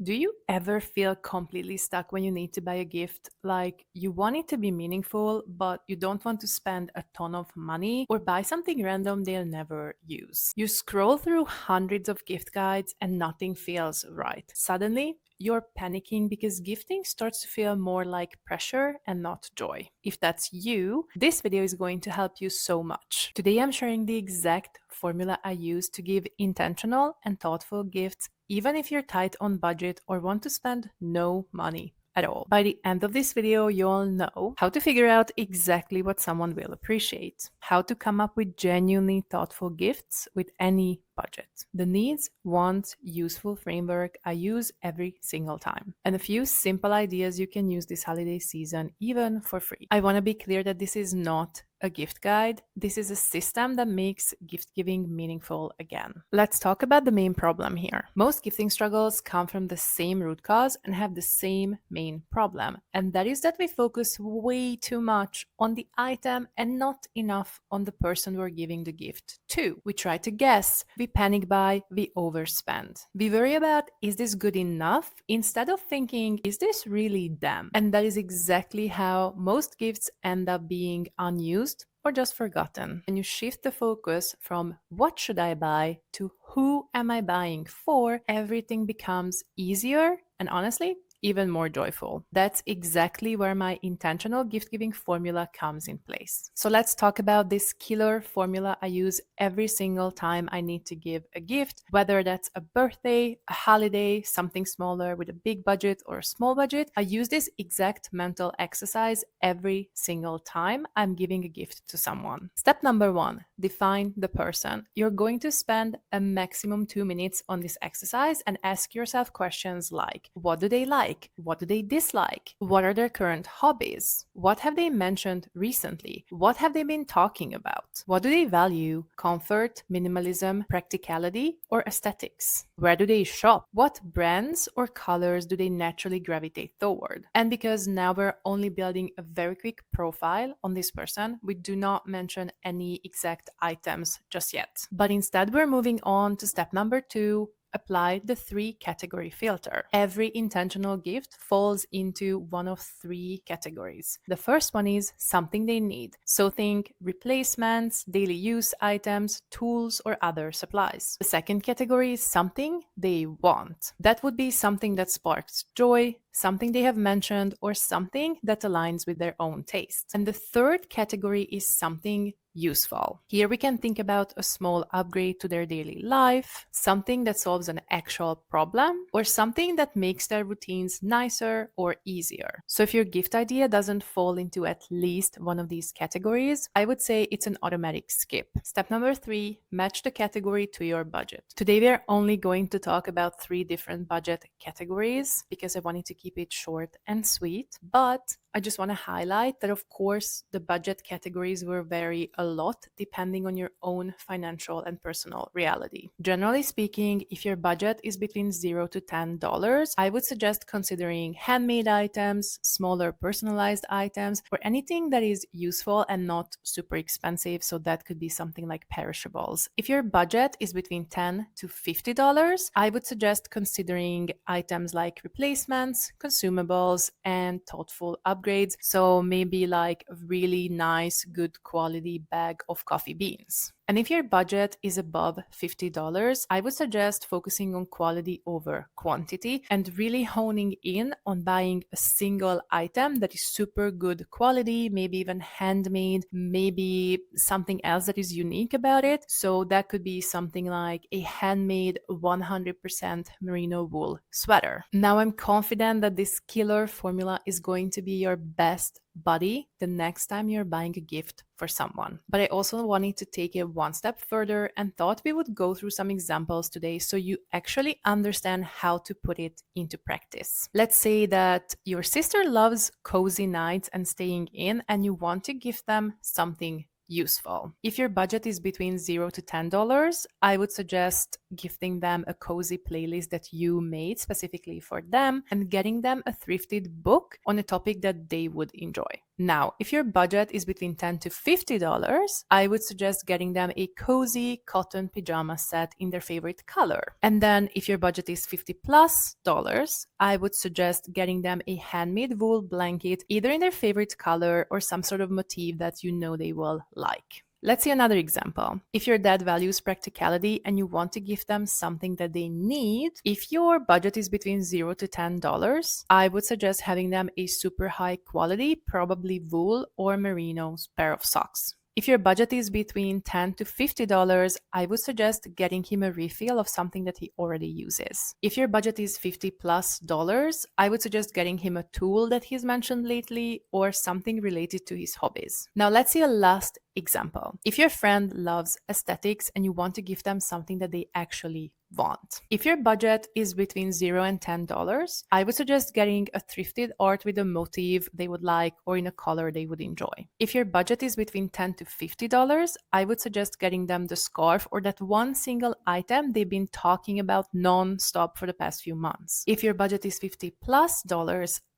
Do you ever feel completely stuck when you need to buy a gift? Like you want it to be meaningful, but you don't want to spend a ton of money or buy something random they'll never use. You scroll through hundreds of gift guides and nothing feels right. Suddenly, you're panicking because gifting starts to feel more like pressure and not joy. If that's you, this video is going to help you so much. Today, I'm sharing the exact formula I use to give intentional and thoughtful gifts even if you're tight on budget or want to spend no money at all. By the end of this video, you'll know how to figure out exactly what someone will appreciate, how to come up with genuinely thoughtful gifts with any budget, the needs, wants, useful framework I use every single time, and a few simple ideas you can use this holiday season even for free. I want to be clear that this is not a gift guide. This is a system that makes gift giving meaningful again. Let's talk about the main problem here. Most gifting struggles come from the same root cause and have the same main problem, and that is that we focus way too much on the item and not enough on the person we're giving the gift to. We try to guess, we panic buy, we overspend. We worry about, is this good enough? Instead of thinking, is this really them? And that is exactly how most gifts end up being unused or just forgotten. And you shift the focus from what should I buy to who am I buying for, everything becomes easier and honestly, even more joyful. That's exactly where my intentional gift giving formula comes in place. So let's talk about this killer formula I use every single time I need to give a gift, whether that's a birthday, a holiday, something smaller with a big budget or a small budget. I use this exact mental exercise every single time I'm giving a gift to someone. Step number 1, define the person. You're going to spend a maximum 2 minutes on this exercise and ask yourself questions like, what do they like? What do they dislike? What are their current hobbies? What have they mentioned recently? What have they been talking about? What do they value? Comfort, minimalism, practicality, or aesthetics? Where do they shop? What brands or colors do they naturally gravitate toward? And because now we're only building a very quick profile on this person, we do not mention any exact items just yet. But instead, we're moving on to step number 2, apply the 3-category filter. Every intentional gift falls into one of 3 categories. The first one is something they need. So think replacements, daily use items, tools, or other supplies. The second category is something they want. That would be something that sparks joy, something they have mentioned, or something that aligns with their own taste. And the third category is something useful. Here we can think about a small upgrade to their daily life, something that solves an actual problem, or something that makes their routines nicer or easier. So if your gift idea doesn't fall into at least one of these categories, I would say it's an automatic skip. Step number 3, match the category to your budget. Today we are only going to talk about 3 different budget categories because I wanted to keep it short and sweet, but I just want to highlight that, of course, the budget categories will vary a lot depending on your own financial and personal reality. Generally speaking, if your budget is between $0 to $10, I would suggest considering handmade items, smaller personalized items, or anything that is useful and not super expensive. So that could be something like perishables. If your budget is between $10 to $50, I would suggest considering items like replacements, consumables, and thoughtful upgrades. So maybe like a really nice, good quality bag of coffee beans. And if your budget is above $50, I would suggest focusing on quality over quantity and really honing in on buying a single item that is super good quality, maybe even handmade, maybe something else that is unique about it. So that could be something like a handmade 100% merino wool sweater. Now I'm confident that this killer formula is going to be your best buddy the next time you're buying a gift for someone. But I also wanted to take it one step further and thought we would go through some examples today so you actually understand how to put it into practice. Let's say that your sister loves cozy nights and staying in, and you want to give them something useful. If your budget is between $0 to $10, I would suggest gifting them a cozy playlist that you made specifically for them and getting them a thrifted book on a topic that they would enjoy. Now, if your budget is between $10 to $50, I would suggest getting them a cozy cotton pajama set in their favorite color. And then if your budget is $50 plus, I would suggest getting them a handmade wool blanket either in their favorite color or some sort of motif that you know they will like. Let's see another example. If your dad values practicality and you want to give them something that they need, if your budget is between $0 to $10, I would suggest having them a super high quality, probably wool or merino pair of socks. If your budget is between $10 to $50, I would suggest getting him a refill of something that he already uses. If your budget is $50 plus, I would suggest getting him a tool that he's mentioned lately or something related to his hobbies. Now let's see a last example. If your friend loves aesthetics and you want to give them something that they actually want. If your budget is between $0 and $10, I would suggest getting a thrifted art with a motif they would like or in a color they would enjoy. If your budget is between $10 to $50, I would suggest getting them the scarf or that one single item they've been talking about non-stop for the past few months. If your budget is $50 plus,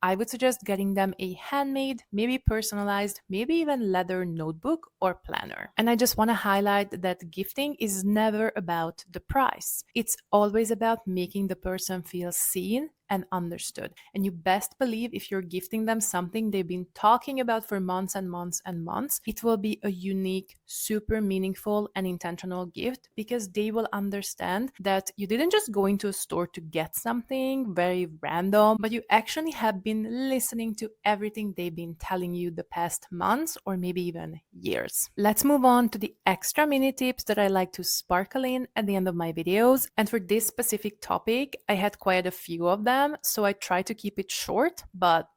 I would suggest getting them a handmade, maybe personalized, maybe even leather notebook or planner. And I just want to highlight that gifting is never about the price. It's always about making the person feel seen and understood. And you best believe if you're gifting them something they've been talking about for months and months and months, it will be a unique, super meaningful and intentional gift because they will understand that you didn't just go into a store to get something very random, but you actually have been listening to everything they've been telling you the past months or maybe even years. Let's move on to the extra mini tips that I like to sparkle in at the end of my videos. And for this specific topic, I had quite a few of them. So I try to keep it short, but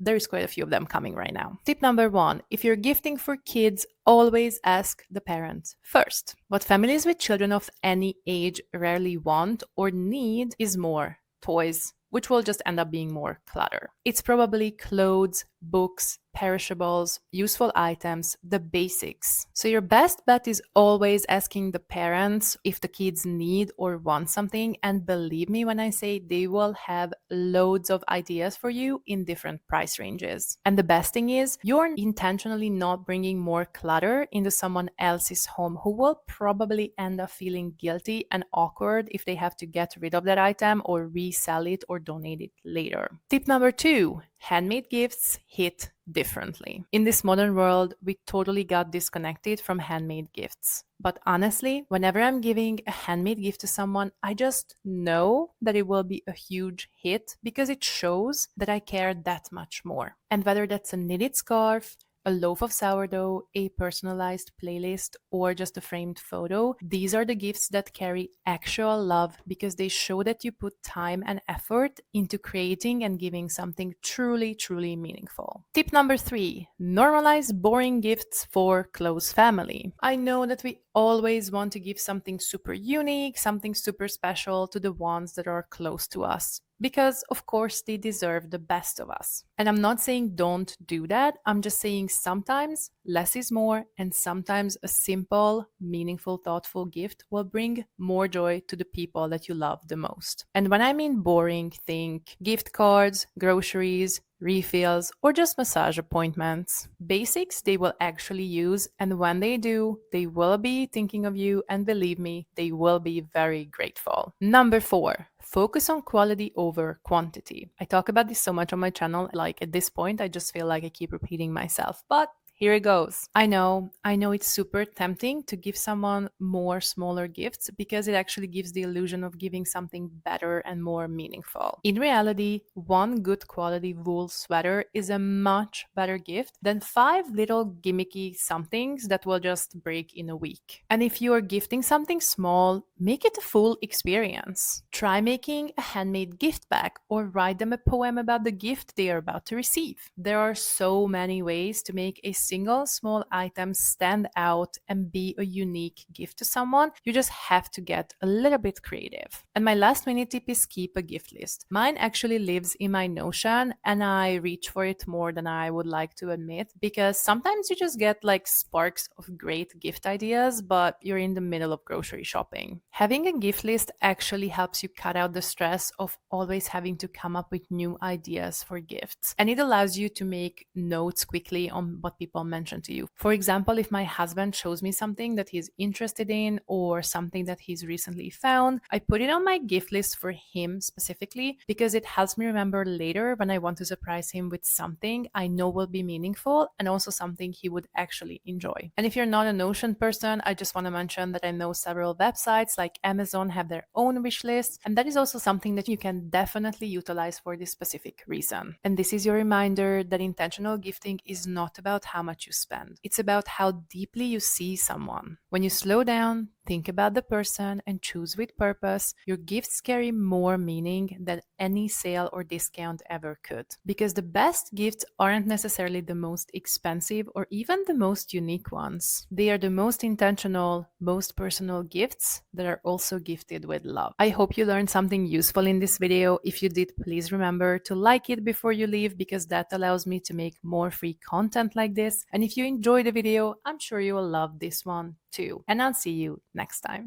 there's quite a few of them coming right now. Tip number 1, if you're gifting for kids, always ask the parents first. What families with children of any age rarely want or need is more toys, which will just end up being more clutter. It's probably clothes, books, perishables, useful items, the basics. So your best bet is always asking the parents if the kids need or want something. And believe me when I say they will have loads of ideas for you in different price ranges. And the best thing is you're intentionally not bringing more clutter into someone else's home who will probably end up feeling guilty and awkward if they have to get rid of that item or resell it or donate it later. Tip number 2, handmade gifts hit differently. In this modern world, we totally got disconnected from handmade gifts. But honestly, whenever I'm giving a handmade gift to someone, I just know that it will be a huge hit because it shows that I care that much more. And whether that's a knitted scarf, a loaf of sourdough, a personalized playlist, or just a framed photo, these are the gifts that carry actual love because they show that you put time and effort into creating and giving something truly, truly meaningful. Tip number 3, normalize boring gifts for close family. I know that we always want to give something super unique, something super special to the ones that are close to us. Because, of course, they deserve the best of us. And I'm not saying don't do that. I'm just saying sometimes less is more, and sometimes a simple, meaningful, thoughtful gift will bring more joy to the people that you love the most. And when I mean boring, think gift cards, groceries, refills, or just massage appointments. Basics they will actually use, and when they do, they will be thinking of you, and believe me, they will be very grateful. Number 4, focus on quality over quantity. I talk about this so much on my channel, like at this point, I just feel like I keep repeating myself, but here it goes. I know it's super tempting to give someone more smaller gifts because it actually gives the illusion of giving something better and more meaningful. In reality, one good quality wool sweater is a much better gift than 5 little gimmicky somethings that will just break in a week. And if you are gifting something small, make it a full experience. Try making a handmade gift bag or write them a poem about the gift they are about to receive. There are so many ways to make a single small item stand out and be a unique gift to someone. You just have to get a little bit creative. And my last mini tip is keep a gift list. Mine actually lives in my Notion, and I reach for it more than I would like to admit, because sometimes you just get like sparks of great gift ideas, but you're in the middle of grocery shopping. Having a gift list actually helps you cut out the stress of always having to come up with new ideas for gifts. And it allows you to make notes quickly on what people mention to you. For example, if my husband shows me something that he's interested in or something that he's recently found, I put it on my gift list for him specifically because it helps me remember later when I want to surprise him with something I know will be meaningful and also something he would actually enjoy. And if you're not a Notion person, I just want to mention that I know several websites like Amazon have their own wish lists, and that is also something that you can definitely utilize for this specific reason. And this is your reminder that intentional gifting is not about how much you spend. It's about how deeply you see someone. When you slow down, think about the person, and choose with purpose, your gifts carry more meaning than any sale or discount ever could. Because the best gifts aren't necessarily the most expensive or even the most unique ones. They are the most intentional, most personal gifts that are also gifted with love. I hope you learned something useful in this video. If you did, please remember to like it before you leave, because that allows me to make more free content like this. And if you enjoyed the video, I'm sure you will love this one too. And I'll see you next time.